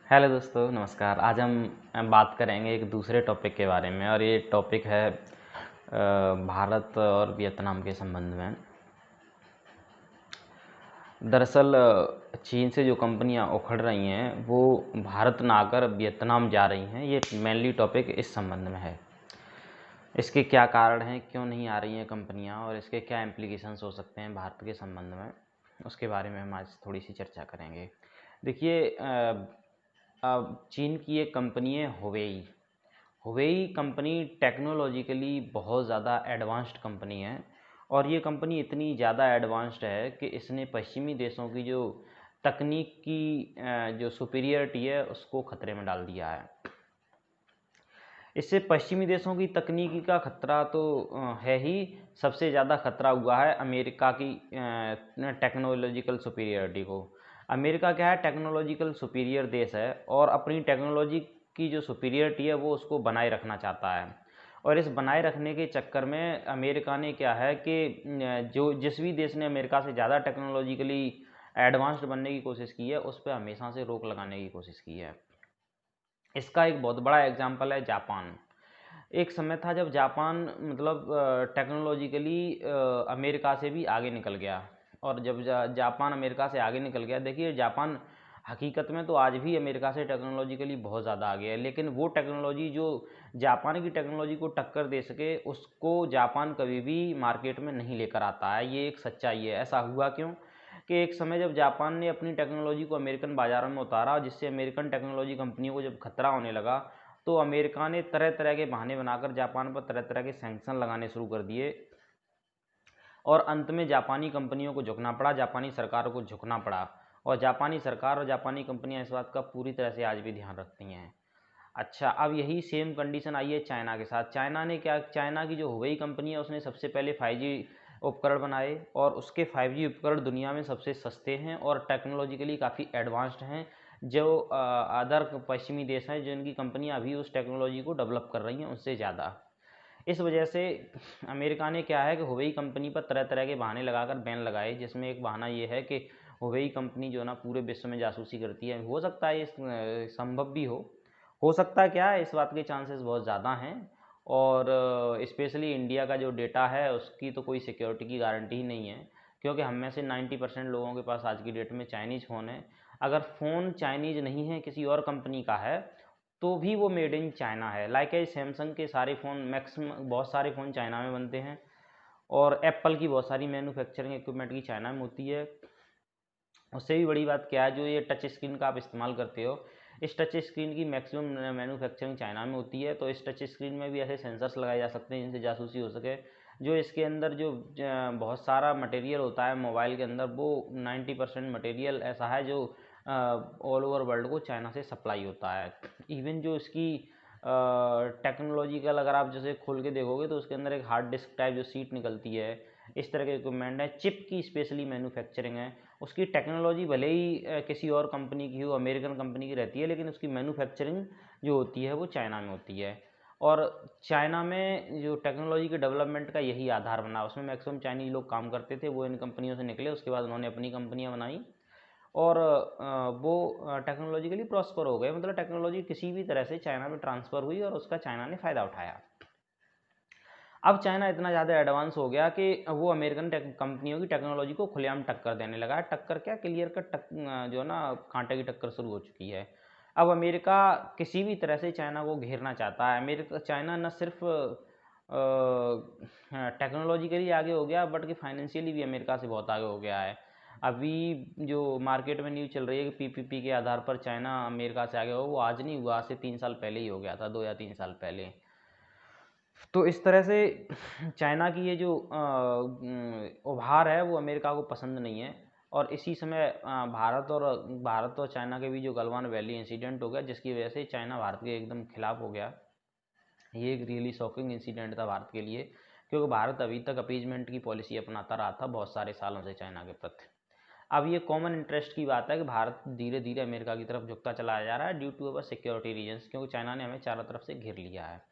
Hello दोस्तों, नमस्कार। आज हम बात करेंगे एक दूसरे टॉपिक के बारे में और ये टॉपिक है भारत और वियतनाम के संबंध में। दरअसल चीन से जो कंपनियां उखड़ रही हैं वो भारत ना आकर वियतनाम जा रही हैं। ये मेनली टॉपिक इस संबंध में है। इसके क्या कारण हैं, क्यों नहीं आ रही हैं कंपनियां और इसके क्या इम्प्लीकेशंस हो सकते हैं भारत के संबंध में, उसके बारे में हम आज थोड़ी सी चर्चा करेंगे। देखिए, अब चीन की एक कंपनी है हुवेई। हुवेई कंपनी टेक्नोलॉजिकली बहुत ज़्यादा एडवांस्ड कंपनी है और ये कंपनी इतनी ज़्यादा एडवांस्ड है कि इसने पश्चिमी देशों की जो तकनीक की जो सुपीरियरिटी है उसको खतरे में डाल दिया है। इससे पश्चिमी देशों की तकनीकी का खतरा तो है ही, सबसे ज़्यादा खतरा हुआ है अमेरिका की टेक्नोलॉजिकल सुपीरियरिटी को। अमेरिका क्या है, टेक्नोलॉजिकल सुपीरियर देश है और अपनी टेक्नोलॉजी की जो सुपीरियरिटी है वो उसको बनाए रखना चाहता है। और इस बनाए रखने के चक्कर में अमेरिका ने क्या है कि जो जिस भी देश ने अमेरिका से ज़्यादा टेक्नोलॉजिकली एडवांस्ड बनने की कोशिश की है उस पर हमेशा से रोक लगाने की कोशिश की है। इसका एक बहुत बड़ा एग्जाम्पल है जापान। एक समय था जब जापान मतलब टेक्नोलॉजिकली अमेरिका से भी आगे निकल गया। और जब जापान अमेरिका से आगे निकल गया, देखिए जापान हकीकत में तो आज भी अमेरिका से टेक्नोलॉजिकली बहुत ज़्यादा आगे है, लेकिन वो टेक्नोलॉजी जो जापान की टेक्नोलॉजी को टक्कर दे सके उसको जापान कभी भी मार्केट में नहीं लेकर आता है। ये एक सच्चाई है। ऐसा हुआ क्यों कि एक समय जब जापान ने अपनी टेक्नोलॉजी को अमेरिकन बाज़ारों में उतारा, जिससे अमेरिकन टेक्नोलॉजी कंपनियों को जब खतरा होने लगा, तो अमेरिका ने तरह तरह के बहाने बनाकर जापान पर तरह तरह के सैंक्शन लगाने शुरू कर दिए और अंत में जापानी कंपनियों को झुकना पड़ा, जापानी सरकार को झुकना पड़ा। और जापानी सरकार और जापानी कंपनियां इस बात का पूरी तरह से आज भी ध्यान रखती हैं। अच्छा, अब यही सेम कंडीशन आई है चाइना के साथ। चाइना ने क्या, चाइना की जो हुवेई कंपनी है उसने सबसे पहले 5G उपकरण बनाए और उसके 5G उपकरण दुनिया में सबसे सस्ते हैं और टेक्नोलॉजिकली काफ़ी एडवांस्ड हैं। जो अदर पश्चिमी देश हैं जिनकी कंपनियां अभी उस टेक्नोलॉजी को डेवलप कर रही हैं उनसे ज़्यादा। इस वजह से अमेरिका ने क्या है कि हुवेई कंपनी पर तरह तरह के बहाने लगाकर बैन लगाए, जिसमें एक बहाना ये है कि हुवेई कंपनी जो है ना पूरे विश्व में जासूसी करती है। हो सकता है ये संभव भी हो सकता है, क्या है, इस बात के चांसेस बहुत ज़्यादा हैं। और स्पेशली इंडिया का जो डेटा है उसकी तो कोई सिक्योरिटी की गारंटी ही नहीं है, क्योंकि हम में से 90% लोगों के पास आज की डेट में चाइनीज़ फ़ोन है। अगर फ़ोन चाइनीज़ नहीं है, किसी और कंपनी का है, तो भी वो मेड इन चाइना है। लाइक है सैमसंग के सारे फ़ोन, मैक्सिमम बहुत सारे फ़ोन चाइना में बनते हैं और एप्पल की बहुत सारी मैन्युफैक्चरिंग इक्विपमेंट की चाइना में होती है। उससे भी बड़ी बात क्या है, जो ये टच स्क्रीन का आप इस्तेमाल करते हो, इस टच स्क्रीन की मैक्सिमम मैन्युफैक्चरिंग चाइना में होती है। तो इस टच स्क्रीन में भी ऐसे सेंसर्स लगाए जा सकते हैं जिनसे जासूसी हो सके। जो इसके अंदर जो बहुत सारा मटेरियल होता है मोबाइल के अंदर, वो 90% मटेरियल ऐसा है जो ऑल ओवर वर्ल्ड को चाइना से सप्लाई होता है। इवन जो इसकी टेक्नोलॉजिकल अगर आप जैसे खोल के देखोगे तो उसके अंदर एक हार्ड डिस्क टाइप जो सीट निकलती है, इस तरह के इक्विपमेंट है। चिप की स्पेशली मैन्युफैक्चरिंग है। उसकी टेक्नोलॉजी भले ही किसी और कंपनी की हो, अमेरिकन कंपनी की रहती है, लेकिन उसकी मैन्युफैक्चरिंग जो होती है वो चाइना में होती है। और चाइना में जो टेक्नोलॉजी के डेवलपमेंट का यही आधार बना, उसमें मैक्सिमम चाइनीज लोग काम करते थे। वो इन कंपनियों से निकले, उसके बाद उन्होंने अपनी कंपनियां बनाई और वो टेक्नोलॉजिकली प्रॉस्पर हो गए। मतलब टेक्नोलॉजी किसी भी तरह से चाइना में ट्रांसफ़र हुई और उसका चाइना ने फ़ायदा उठाया। अब चाइना इतना ज़्यादा एडवांस हो गया कि वो अमेरिकन कंपनियों की टेक्नोलॉजी को खुलेआम टक्कर देने लगा है। टक्कर क्या, क्लियर कट जो है ना, कांटे की टक्कर शुरू हो चुकी है। अब अमेरिका किसी भी तरह से चाइना को घेरना चाहता है। अमेरिका, चाइना न सिर्फ टेक्नोलॉजिकली आगे हो गया बट कि फाइनेंशियली भी अमेरिका से बहुत आगे हो गया है। अभी जो मार्केट में न्यूज़ चल रही है कि पीपीपी के आधार पर चाइना अमेरिका से आगे हो, वो आज नहीं हुआ, आज से 3 साल पहले ही हो गया था, 2 या 3 साल पहले। तो इस तरह से चाइना की ये जो उभार है वो अमेरिका को पसंद नहीं है। और इसी समय भारत और चाइना के बीच जो गलवान वैली इंसिडेंट हो गया, जिसकी वजह से चाइना भारत के एकदम खिलाफ हो गया। ये एक रियली शॉकिंग इंसिडेंट था भारत के लिए, क्योंकि भारत अभी तक अपीजमेंट की पॉलिसी अपनाता रहा था बहुत सारे सालों से चाइना के प्रति। अब ये कॉमन इंटरेस्ट की बात है कि भारत धीरे धीरे अमेरिका की तरफ झुकता चला जा रहा है due to our security reasons, क्योंकि चाइना ने हमें चारों तरफ से घेर लिया है।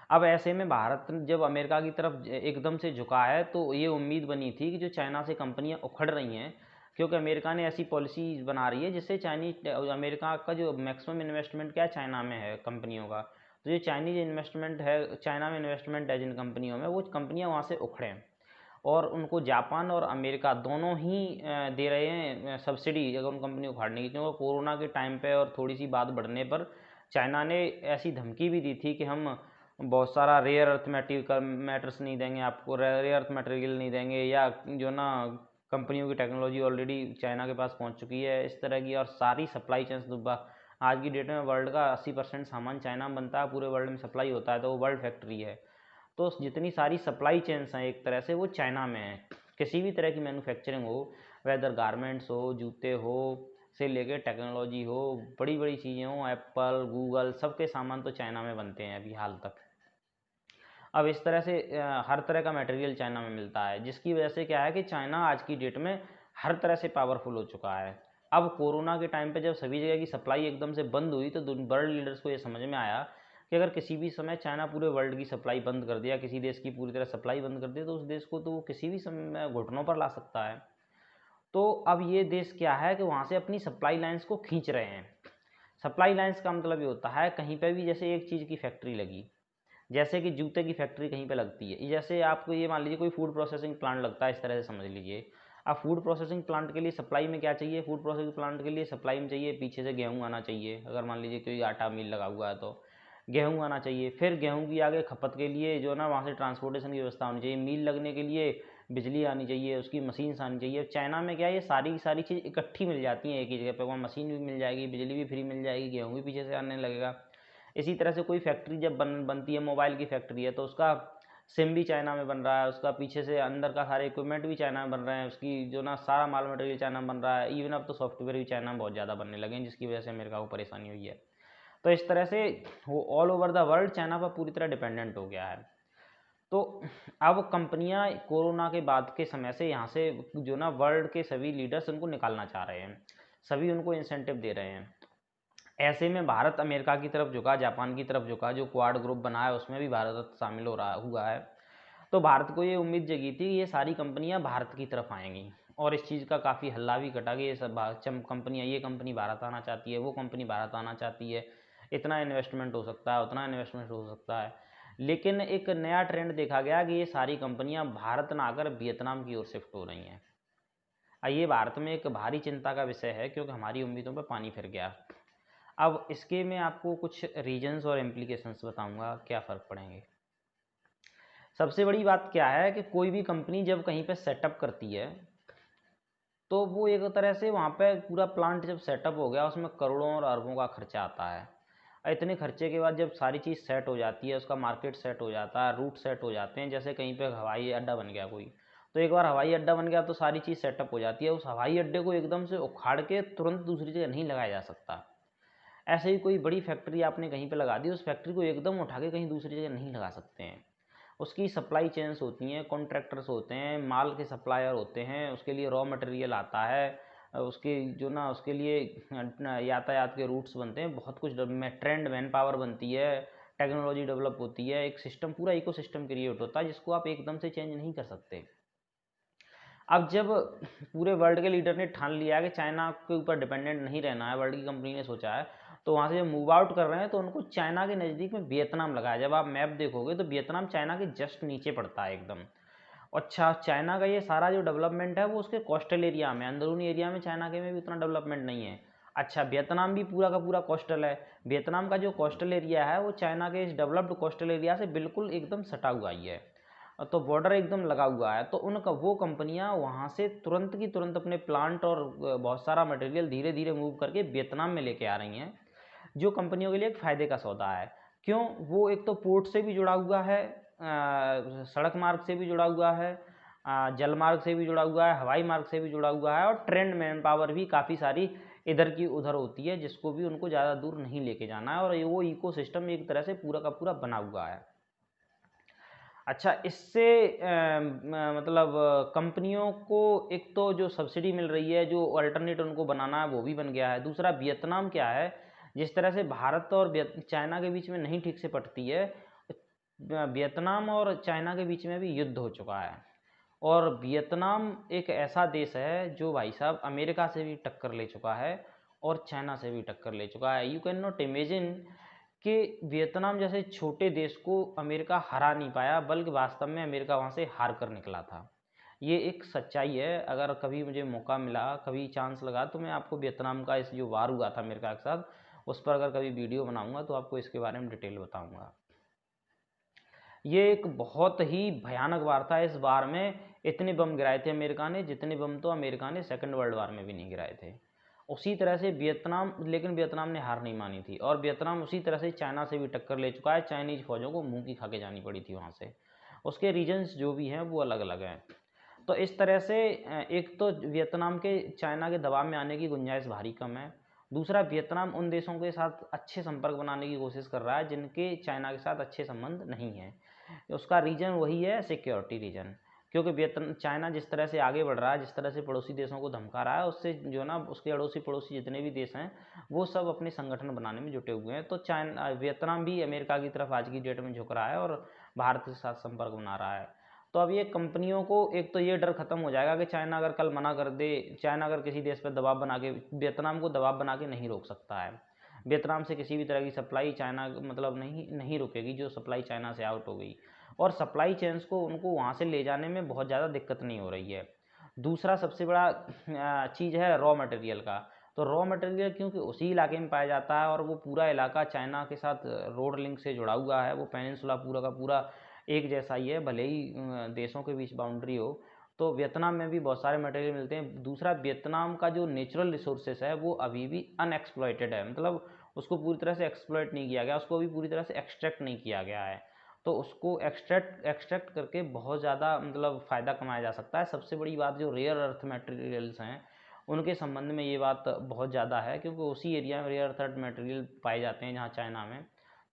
अब ऐसे में भारत जब अमेरिका की तरफ एकदम से झुका है, तो ये उम्मीद बनी थी कि जो चाइना से कंपनियां उखड़ रही हैं, क्योंकि अमेरिका ने ऐसी पॉलिसी बना रही है जिससे चाइनीज, अमेरिका का जो मैक्सिमम इन्वेस्टमेंट क्या है चाइना में है कंपनियों का, तो जो चाइनीज इन्वेस्टमेंट है, चाइना में इन्वेस्टमेंट है जिन कंपनियों में, वो कंपनियां वहाँ से उखड़ें, और उनको जापान और अमेरिका दोनों ही दे रहे हैं सब्सिडी अगर उन कंपनियों को उखाड़ने की, क्योंकि कोरोना के टाइम पे और थोड़ी सी बात बढ़ने पर चाइना ने ऐसी धमकी भी दी थी कि हम बहुत सारा रेयर अर्थ मैटर्स नहीं देंगे आपको, रेयर अर्थ मटेरियल नहीं देंगे, या जो ना कंपनियों की टेक्नोलॉजी ऑलरेडी चाइना के पास पहुंच चुकी है इस तरह की, और सारी सप्लाई चेन्स दुबा, आज की डेट में वर्ल्ड का 80% सामान चाइना में बनता है, पूरे वर्ल्ड में सप्लाई होता है, तो वो वर्ल्ड फैक्ट्री है। तो जितनी सारी सप्लाई चेन्स हैं एक तरह से वो चाइना में है, किसी भी तरह की मैन्युफैक्चरिंग हो, वेदर गारमेंट्स हो, जूते हो से लेके टेक्नोलॉजी हो, बड़ी बड़ी चीज़ें हो, एप्पल गूगल सबके सामान तो चाइना में बनते हैं अभी हाल तक। अब इस तरह से हर तरह का मटेरियल चाइना में मिलता है, जिसकी वजह से क्या है कि चाइना आज की डेट में हर तरह से पावरफुल हो चुका है। अब कोरोना के टाइम पे जब सभी जगह की सप्लाई एकदम से बंद हुई तो वर्ल्ड लीडर्स को ये समझ में आया कि अगर किसी भी समय चाइना पूरे वर्ल्ड की सप्लाई बंद कर दिया, किसी देश की पूरी तरह सप्लाई बंद कर दी, तो उस देश को तो वो किसी भी समय घुटनों पर ला सकता है। तो अब ये देश क्या है कि वहाँ से अपनी सप्लाई लाइन्स को खींच रहे हैं। सप्लाई लाइन्स का मतलब ये होता है कहीं पर भी जैसे एक चीज़ की फैक्ट्री लगी, जैसे कि जूते की फैक्ट्री कहीं पे लगती है, जैसे आपको ये मान लीजिए कोई फूड प्रोसेसिंग प्लांट लगता है, इस तरह से समझ लीजिए। अब फूड प्रोसेसिंग प्लांट के लिए सप्लाई में क्या चाहिए, फूड प्रोसेसिंग प्लांट के लिए सप्लाई में चाहिए पीछे से गेहूँ आना चाहिए, अगर मान लीजिए कोई आटा मिल लगा हुआ है तो गेहूँ आना चाहिए, फिर गेहूँ की आगे खपत के लिए जो ना वहाँ से ट्रांसपोर्टेशन की व्यवस्था होनी चाहिए, मिल लगने के लिए बिजली आनी चाहिए, उसकी मशीन्स आनी चाहिए। चाइना में क्या है, ये सारी सारी चीज़ इकट्ठी मिल जाती हैं एक ही जगह पर, वहाँ मशीन भी मिल जाएगी, बिजली भी फ्री मिल जाएगी, गेहूँ भी पीछे से आने लगेगा। इसी तरह से कोई फैक्ट्री जब बनती है, मोबाइल की फैक्ट्री है, तो उसका सिम भी चाइना में बन रहा है, उसका पीछे से अंदर का सारे इक्विपमेंट भी चाइना में बन रहे हैं, उसकी जो ना सारा माल मटेरियल चाइना में बन रहा है, इवन अब तो सॉफ्टवेयर भी चाइना में बहुत ज़्यादा बनने लगे हैं, जिसकी वजह से अमेरिका को परेशानी हुई है। तो इस तरह से वो all over the world China पर पूरी तरह डिपेंडेंट हो गया है। तो अब कंपनियां कोरोना के बाद के समय से यहाँ से जो ना वर्ल्ड के सभी लीडर्स उनको निकालना चाह रहे हैं, सभी उनको इंसेंटिव दे रहे हैं। ऐसे में भारत अमेरिका की तरफ झुका, जापान की तरफ झुका, जो क्वाड ग्रुप बना है उसमें भी भारत शामिल हुआ है। तो भारत को ये उम्मीद जगी थी कि ये सारी कंपनियां भारत की तरफ आएंगी, और इस चीज़ का काफ़ी हल्ला भी कटा कि ये सब कंपनियां, ये कंपनी भारत आना चाहती है, वो कंपनी भारत आना चाहती है, इतना इन्वेस्टमेंट हो सकता है, उतना इन्वेस्टमेंट हो सकता है। लेकिन एक नया ट्रेंड देखा गया कि ये सारी कंपनियां भारत ना आकर वियतनाम की ओर शिफ्ट हो रही हैं। ये भारत में एक भारी चिंता का विषय है, क्योंकि हमारी उम्मीदों पर पानी फिर गया। अब इसके मैं आपको कुछ रीजन्स और इम्प्लीकेशंस बताऊंगा क्या फ़र्क पड़ेंगे। सबसे बड़ी बात क्या है कि कोई भी कंपनी जब कहीं पे सेटअप करती है तो वो एक तरह से वहाँ पे पूरा प्लांट जब सेटअप हो गया, उसमें करोड़ों और अरबों का खर्चा आता है। इतने खर्चे के बाद जब सारी चीज़ सेट हो जाती है, उसका मार्केट सेट हो जाता है, रूट सेट हो जाते हैं, जैसे कहीं पे हवाई अड्डा बन गया कोई, तो एक बार हवाई अड्डा बन गया तो सारी चीज़ सेटअप हो जाती है। उस हवाई अड्डे को एकदम से उखाड़ के तुरंत दूसरी जगह नहीं लगाया जा सकता। ऐसे ही कोई बड़ी फैक्ट्री आपने कहीं पे लगा दी, उस फैक्ट्री को एकदम उठा के कहीं दूसरी जगह नहीं लगा सकते हैं। उसकी सप्लाई चेन्स होती हैं, कॉन्ट्रैक्टर्स होते हैं, माल के सप्लायर होते हैं, उसके लिए रॉ मटेरियल आता है, उसके जो ना उसके लिए यातायात के रूट्स बनते हैं, बहुत कुछ ट्रेंड मैन पावर बनती है, टेक्नोलॉजी डेवलप होती है, एक सिस्टम, पूरा इकोसिस्टम क्रिएट होता है जिसको आप एकदम से चेंज नहीं कर सकते। अब जब पूरे वर्ल्ड के लीडर ने ठान लिया कि चाइना के ऊपर डिपेंडेंट नहीं रहना है, वर्ल्ड की कंपनी ने सोचा है, तो वहाँ से जब मूव आउट कर रहे हैं तो उनको चाइना के नज़दीक में वियतनाम लगा है। जब आप मैप देखोगे तो वियतनाम चाइना के जस्ट नीचे पड़ता है एकदम। अच्छा, चाइना का ये सारा जो डेवलपमेंट है वो उसके कोस्टल एरिया में, अंदरूनी एरिया में चाइना के में भी उतना डेवलपमेंट नहीं है। अच्छा, वियतनाम भी पूरा का पूरा कोस्टल है। वियतनाम का जो कोस्टल एरिया है वो चाइना के इस डेवलप्ड कोस्टल एरिया से बिल्कुल एकदम सटा हुआ ही है, तो बॉर्डर एकदम लगा हुआ है। तो उनका वो कंपनियां वहाँ से तुरंत की तुरंत अपने प्लांट और बहुत सारा मटेरियल धीरे धीरे मूव करके वियतनाम में लेके आ रही हैं, जो कंपनियों के लिए एक फ़ायदे का सौदा है। क्यों? वो एक तो पोर्ट से भी जुड़ा हुआ है, सड़क मार्ग से भी जुड़ा हुआ है, जल मार्ग से भी जुड़ा हुआ है, हवाई मार्ग से भी जुड़ा हुआ है, और ट्रेंड मैन पावर भी काफ़ी सारी इधर की उधर होती है, जिसको भी उनको ज़्यादा दूर नहीं लेके जाना है, और वो इकोसिस्टम एक तरह से पूरा का पूरा बना हुआ है। अच्छा, इससे मतलब कंपनियों को एक तो जो सब्सिडी मिल रही है, जो अल्टरनेट उनको बनाना है वो भी बन गया है। दूसरा, वियतनाम क्या है, जिस तरह से भारत और चाइना के बीच में नहीं ठीक से पटती है, वियतनाम और चाइना के बीच में भी युद्ध हो चुका है। और वियतनाम एक ऐसा देश है जो भाई साहब अमेरिका से भी टक्कर ले चुका है और चाइना से भी टक्कर ले चुका है। यू कैन नॉट इमेजिन कि वियतनाम जैसे छोटे देश को अमेरिका हरा नहीं पाया, बल्कि वास्तव में अमेरिका वहाँ से हार कर निकला था। ये एक सच्चाई है। अगर कभी मुझे मौका मिला, कभी चांस लगा, तो मैं आपको वियतनाम का इस जो वार हुआ था अमेरिका के साथ, उस पर अगर कभी वीडियो बनाऊंगा तो आपको इसके बारे में डिटेल बताऊंगा। ये एक बहुत ही भयानक वार था। इस वार में इतने बम गिराए थे अमेरिका ने, जितने बम तो अमेरिका ने सेकेंड वर्ल्ड वार में भी नहीं गिराए थे। उसी तरह से वियतनाम, लेकिन वियतनाम ने हार नहीं मानी थी, और वियतनाम उसी तरह से चाइना से भी टक्कर ले चुका है। चाइनीज फौजों को मुंह की खा के जानी पड़ी थी वहाँ से। उसके रीजन्स जो भी हैं वो अलग अलग हैं। तो इस तरह से एक तो वियतनाम के चाइना के दबाव में आने की गुंजाइश भारी कम है। दूसरा, वियतनाम उन देशों के साथ अच्छे संपर्क बनाने की कोशिश कर रहा है जिनके चाइना के साथ अच्छे संबंध नहीं हैं। उसका रीजन वही है, सिक्योरिटी रीजन। क्योंकि वियतनाम, चाइना जिस तरह से आगे बढ़ रहा है, जिस तरह से पड़ोसी देशों को धमका रहा है, उससे जो ना उसके अड़ोसी पड़ोसी जितने भी देश हैं वो सब अपने संगठन बनाने में जुटे हुए हैं। तो चाइना, वियतनाम भी अमेरिका की तरफ आज की डेट में झुक रहा है और भारत के साथ संपर्क बना रहा है। तो अब ये कंपनियों को एक तो ये डर खत्म हो जाएगा कि चाइना अगर कल मना कर दे, चाइना अगर किसी देश पर दबाव बना के, वियतनाम को दबाव बना के नहीं रोक सकता है। वियतनाम से किसी भी तरह की सप्लाई चाइना मतलब नहीं रुकेगी, जो सप्लाई चाइना से आउट हो गई। और सप्लाई चेन्स को उनको वहाँ से ले जाने में बहुत ज़्यादा दिक्कत नहीं हो रही है। दूसरा सबसे बड़ा चीज़ है रॉ मटेरियल का। तो रॉ मटेरियल क्योंकि उसी इलाके में पाया जाता है और वो पूरा इलाका चाइना के साथ रोड लिंक से जुड़ा हुआ है, वो पेनिनसुला पूरा का पूरा एक जैसा ही है, भले ही देशों के बीच बाउंड्री हो। तो वियतनाम में भी बहुत सारे मटेरियल मिलते हैं। दूसरा, वियतनाम का जो नेचुरल रिसोर्सेस है वो अभी भी अनएक्सप्लॉयटेड है, मतलब उसको पूरी तरह से एक्सप्लॉयट नहीं किया गया, उसको अभी पूरी तरह से एक्सट्रैक्ट नहीं किया गया है। तो उसको एक्सट्रैक्ट करके बहुत ज़्यादा मतलब फ़ायदा कमाया जा सकता है। सबसे बड़ी बात, जो रेयर अर्थ मटेरियल्स हैं उनके संबंध में ये बात बहुत ज़्यादा है, क्योंकि उसी एरिया में रेयर अर्थ मटेरियल पाए जाते हैं जहाँ चाइना में।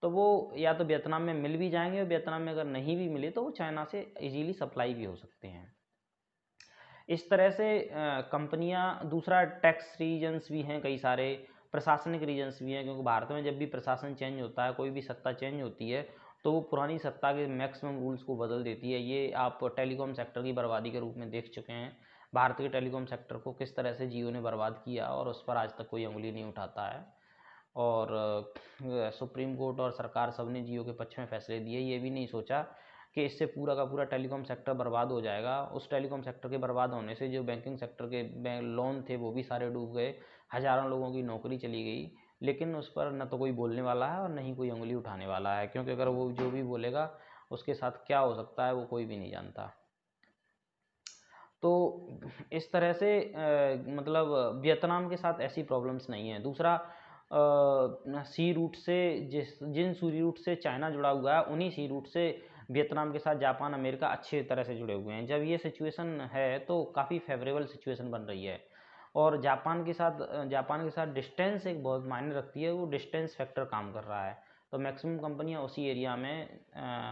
तो वो या तो वियतनाम में मिल भी जाएंगे, और वियतनाम में अगर नहीं भी मिले तो वो चाइना से इजीली सप्लाई भी हो सकते हैं। इस तरह से कंपनियां, दूसरा टैक्स रीजन्स भी हैं कई सारे, प्रशासनिक रीजन्स भी हैं, क्योंकि भारत में जब भी प्रशासन चेंज होता है, कोई भी सत्ता चेंज होती है, तो वो पुरानी सत्ता के मैक्सिमम रूल्स को बदल देती है। ये आप टेलीकॉम सेक्टर की बर्बादी के रूप में देख चुके हैं। भारत के टेलीकॉम सेक्टर को किस तरह से जियो ने बर्बाद किया, और उस पर आज तक कोई उंगली नहीं उठाता है। और सुप्रीम कोर्ट और सरकार सब ने जियो के पक्ष में फैसले दिए, ये भी नहीं सोचा कि इससे पूरा का पूरा टेलीकॉम सेक्टर बर्बाद हो जाएगा। उस टेलीकॉम सेक्टर के बर्बाद होने से जो बैंकिंग सेक्टर के लोन थे वो भी सारे डूब गए, हज़ारों लोगों की नौकरी चली गई। लेकिन उस पर न तो कोई बोलने वाला है और न ही कोई उंगली उठाने वाला है, क्योंकि अगर वो जो भी बोलेगा उसके साथ क्या हो सकता है वो कोई भी नहीं जानता। तो इस तरह से मतलब वियतनाम के साथ ऐसी प्रॉब्लम्स नहीं है। दूसरा, सी रूट से, जिन सी रूट से चाइना जुड़ा हुआ है, उन्हीं सी रूट से वियतनाम के साथ जापान, अमेरिका अच्छे तरह से जुड़े हुए हैं। जब ये सिचुएशन है तो काफ़ी फेवरेबल सिचुएशन बन रही है। और जापान के साथ डिस्टेंस एक बहुत मायने रखती है, वो डिस्टेंस फैक्टर काम कर रहा है। तो मैक्सिमम कंपनियां उसी एरिया में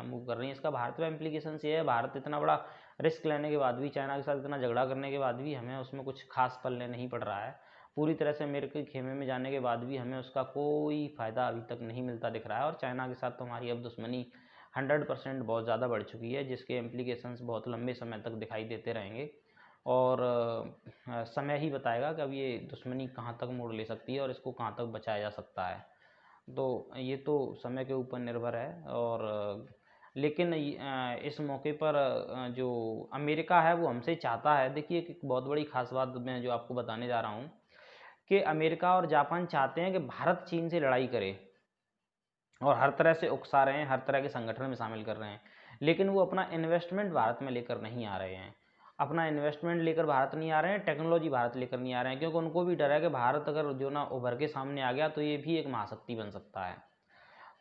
मूव कर रही हैं। इसका भारत में इम्प्लीकेशन ये है, भारत इतना बड़ा रिस्क लेने के बाद भी, चाइना के साथ इतना झगड़ा करने के बाद भी हमें उसमें कुछ खास पल्ले नहीं पड़ रहा है। पूरी तरह से अमेरिका के खेमे में जाने के बाद भी हमें उसका कोई फ़ायदा अभी तक नहीं मिलता दिख रहा है। और चाइना के साथ तो हमारी अब दुश्मनी 100% बहुत ज़्यादा बढ़ चुकी है, जिसके इम्प्लीकेशंस बहुत लंबे समय तक दिखाई देते रहेंगे। और समय ही बताएगा कि अब ये दुश्मनी कहाँ तक मोड़ ले सकती है और इसको कहाँ तक बचाया जा सकता है। तो ये तो समय के ऊपर निर्भर है। और लेकिन इस मौके पर जो अमेरिका है वो हमसे चाहता है, देखिए एक बहुत बड़ी खास बात मैं जो आपको बताने जा रहा हूँ, कि अमेरिका और जापान चाहते हैं कि भारत चीन से लड़ाई करे, और हर तरह से उकसा रहे हैं, हर तरह के संगठन में शामिल कर रहे हैं। लेकिन वो अपना इन्वेस्टमेंट भारत में लेकर नहीं आ रहे हैं, अपना इन्वेस्टमेंट लेकर भारत नहीं आ रहे हैं, टेक्नोलॉजी भारत लेकर नहीं आ रहे हैं, क्योंकि उनको भी डर है कि भारत अगर जो ना उभर के सामने आ गया तो ये भी एक महाशक्ति बन सकता है।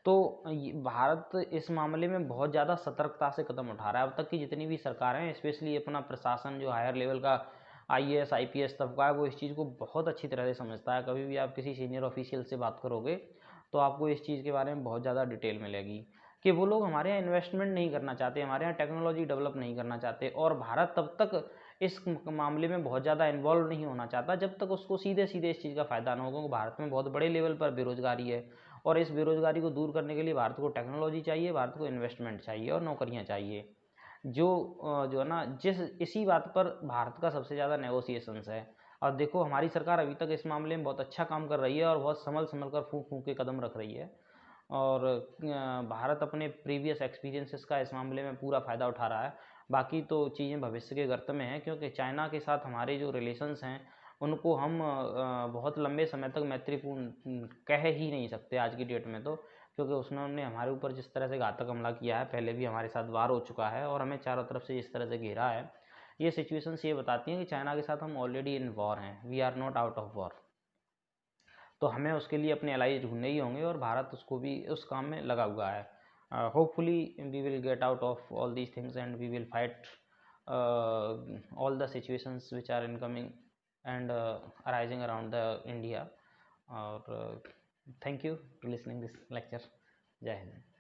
तो भारत इस मामले में बहुत ज़्यादा सतर्कता से कदम उठा रहा है। अब तक की जितनी भी सरकार हैं, स्पेशली अपना प्रशासन जो हायर लेवल का आईएएस आईपीएस तबका है, वो इस चीज़ को बहुत अच्छी तरह से समझता है। कभी भी आप किसी सीनियर ऑफिशियल से बात करोगे तो आपको इस चीज़ के बारे में बहुत ज़्यादा डिटेल मिलेगी, कि वो लोग हमारे यहाँ इन्वेस्टमेंट नहीं करना चाहते, हमारे यहाँ टेक्नोलॉजी डेवलप नहीं करना चाहते, और भारत तब तक इस मामले में बहुत ज़्यादा इन्वॉल्व नहीं होना चाहता जब तक उसको सीधे सीधे इस चीज़ का फ़ायदा ना हो। क्योंकि भारत में बहुत बड़े लेवल पर बेरोजगारी है, और इस बेरोजगारी को दूर करने के लिए भारत को टेक्नोलॉजी चाहिए, भारत को इन्वेस्टमेंट चाहिए और नौकरियां चाहिए। जो है ना, इसी बात पर भारत का सबसे ज़्यादा नेगोशिएशंस है। और देखो हमारी सरकार अभी तक इस मामले में बहुत अच्छा काम कर रही है और बहुत संभल संभल कर फूंक फूंक के कदम रख रही है। और भारत अपने प्रीवियस एक्सपीरियंसेस का इस मामले में पूरा फ़ायदा उठा रहा है। बाकी तो चीज़ें भविष्य के गर्त में हैं, क्योंकि चाइना के साथ हमारे जो रिलेशंस हैं उनको हम बहुत लंबे समय तक मैत्रीपूर्ण कह ही नहीं सकते आज की डेट में, तो क्योंकि उन्होंने हमारे ऊपर जिस तरह से घातक हमला किया है, पहले भी हमारे साथ वार हो चुका है और हमें चारों तरफ से जिस तरह से घेरा है, ये सिचुएशंस ये बताती हैं कि चाइना के साथ हम ऑलरेडी इन वॉर हैं, we are not out of war. तो हमें उसके लिए अपने एलाइज ढूंढने ही होंगे और भारत उसको भी उस काम में लगा हुआ है। Hopefully we will get out of all these things and we will fight all the situations which are incoming and arising around the India. और thank you to listening this lecture. जय हिंद।